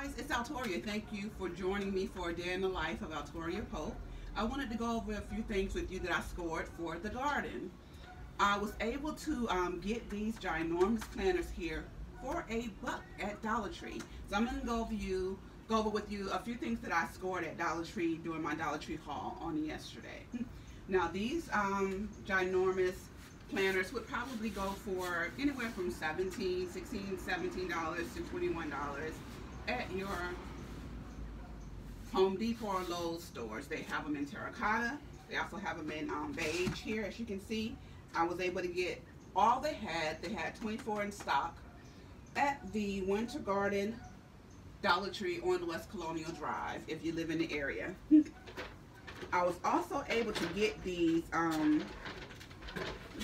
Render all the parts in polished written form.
guys, it's Altoria. Thank you for joining me for a day in the life of altoriapope. I wanted to go over a few things with you that I scored for the garden. I was able to get these ginormous planters here for $1 at Dollar Tree. So I'm going to go over with you a few things that I scored at Dollar Tree during my Dollar Tree haul on yesterday. Now these ginormous planters would probably go for anywhere from $17 to $21 at your Home Depot or Lowe stores. They have them in terracotta. They also have them in beige here, as you can see. I was able to get all they had. They had 24 in stock at the Winter Garden Dollar Tree on West Colonial Drive if you live in the area. I was also able to get these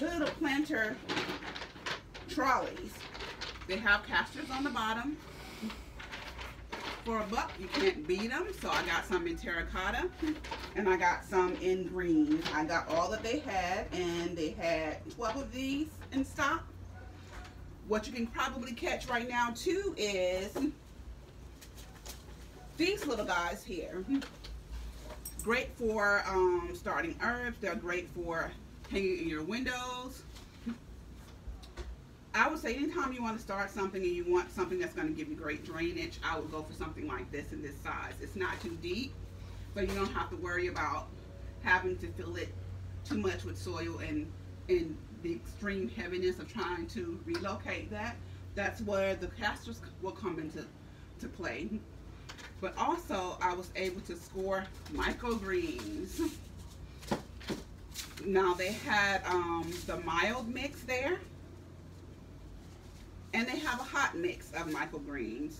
little planter trolleys. They have castors on the bottom. For $1, you can't beat them. So I got some in terracotta and I got some in green. I got all that they had, and they had 12 of these in stock. What you can probably catch right now too is these little guys here. Great for starting herbs. They're great for hanging in your windows. I would say anytime you want to start something and you want something that's going to give you great drainage, I would go for something like this in this size. It's not too deep, so you don't have to worry about having to fill it too much with soil and the extreme heaviness of trying to relocate that. That's where the castors will come into play. But also I was able to score microgreens. Now they had the mild mix there, and they have a hot mix of microgreens.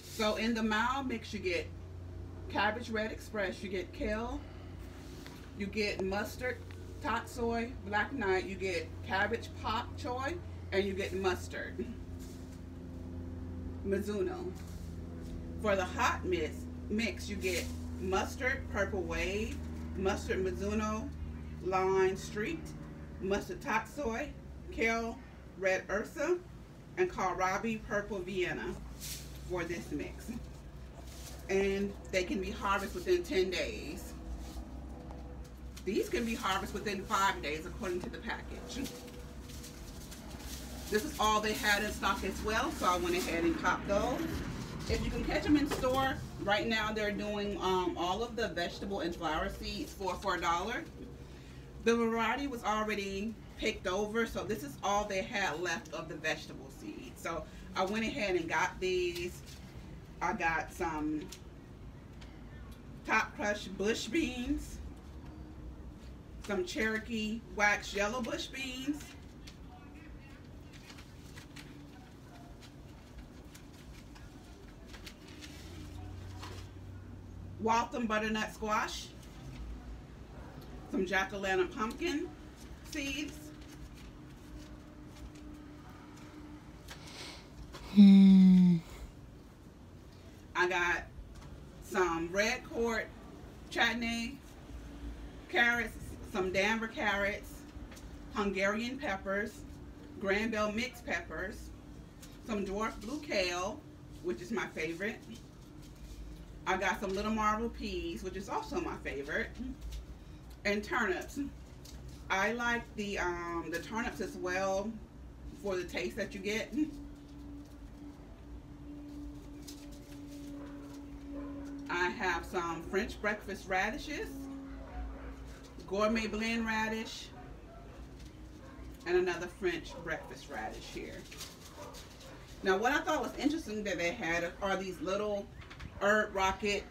So in the mild mix you get cabbage red express, you get kale, you get mustard, tot soy, black knight, you get cabbage pop choy, and you get mustard, Mizuno. For the hot mix you get mustard purple wave, mustard Mizuno line street, mustard tot soy, kale red ursa, and kohlrabi purple Vienna for this mix. And they can be harvested within 10 days. These can be harvested within 5 days according to the package. This is all they had in stock as well, so I went ahead and copped those. If you can catch them in store, right now they're doing all of the vegetable and flower seeds for $1. The variety was already picked over, so this is all they had left of the vegetable seeds. So I went ahead and got these. I got some top crushed bush beans, some Cherokee wax yellow bush beans, Waltham butternut squash, some jack-o'-lantern pumpkin seeds, I got some red cord chutney carrots, some Denver carrots, Hungarian peppers, Granville mixed peppers, some dwarf blue kale, which is my favorite. I got some little marble peas, which is also my favorite, and turnips. I like the turnips as well for the taste that you get. I have some French breakfast radishes, gourmet blend radish, and another French breakfast radish here. Now what I thought was interesting that they had are these little herb rocket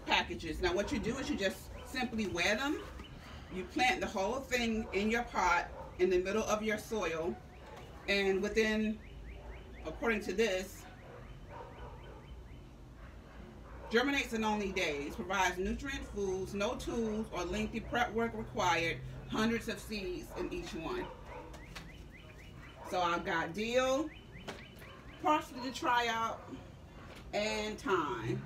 packages. Now what you do is you just simply wet them. You plant the whole thing in your pot in the middle of your soil, and within, according to this, germinates in only days, provides nutrient foods, no tools or lengthy prep work required, hundreds of seeds in each one. So I've got dill, parsley to try out, and thyme.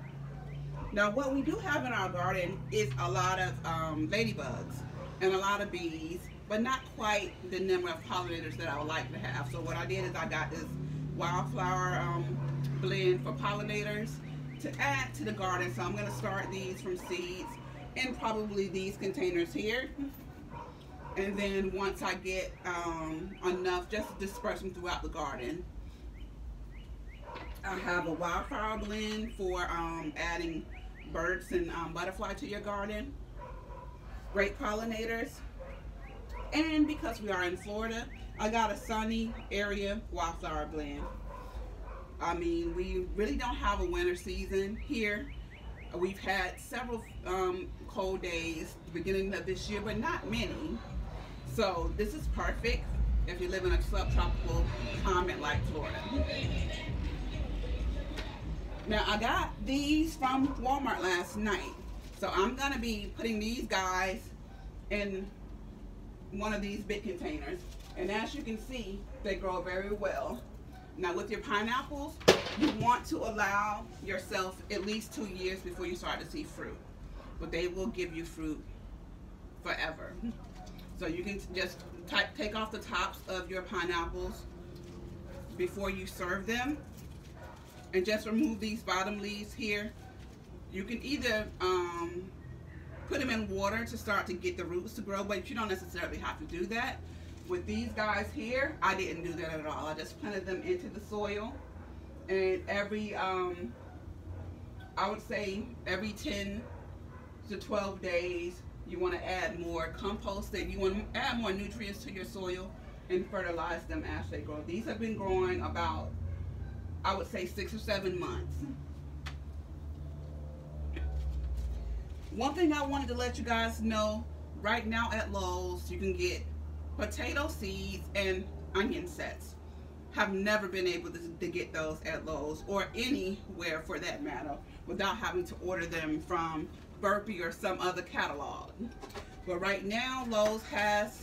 Now what we do have in our garden is a lot of ladybugs and a lot of bees, but not quite the number of pollinators that I would like to have. So what I did is I got this wildflower blend for pollinators to add to the garden. So I'm going to start these from seeds in probably these containers here. And then once I get enough, just disperse them throughout the garden. I have a wildflower blend for adding birds and butterfly to your garden. Great pollinators. And because we are in Florida, I got a sunny area wildflower blend. I mean, we really don't have a winter season here. We've had several cold days at the beginning of this year, but not many. So this is perfect if you live in a subtropical climate like Florida. Now I got these from Walmart last night. So I'm gonna be putting these guys in one of these big containers. And as you can see, they grow very well. Now with your pineapples, you want to allow yourself at least 2 years before you start to see fruit. But they will give you fruit forever. So you can just take off the tops of your pineapples before you serve them. And just remove these bottom leaves here. You can either put them in water to start to get the roots to grow, but you don't necessarily have to do that. With these guys here, I didn't do that at all. I just planted them into the soil, and every I would say every 10 to 12 days you want to add more compost, and you want to add more nutrients to your soil and fertilize them as they grow. These have been growing about, I would say, 6 or 7 months. One thing I wanted to let you guys know, right now at Lowe's you can get potato seeds and onion sets. Have never been able to get those at Lowe's or anywhere for that matter without having to order them from Burpee or some other catalog. But right now Lowe's has,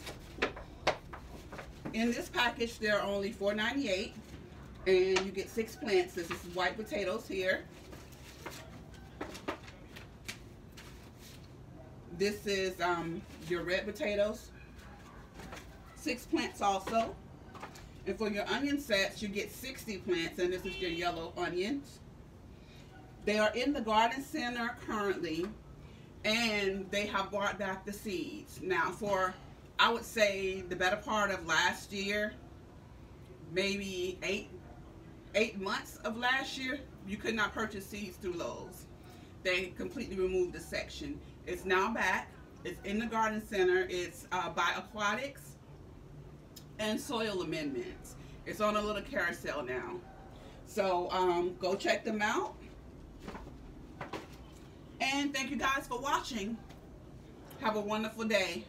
in this package they're only $4.98, and you get 6 plants. This is white potatoes here. This is your red potatoes. 6 plants also. And for your onion sets, you get 60 plants, and this is your yellow onions. They are in the garden center currently, and they have brought back the seeds. Now for, I would say, the better part of last year, maybe eight months of last year, you could not purchase seeds through Lowe's. They completely removed the section. It's now back. It's in the garden center. It's by Aquatics and Soil Amendments. It's on a little carousel now. So go check them out. And thank you guys for watching. Have a wonderful day.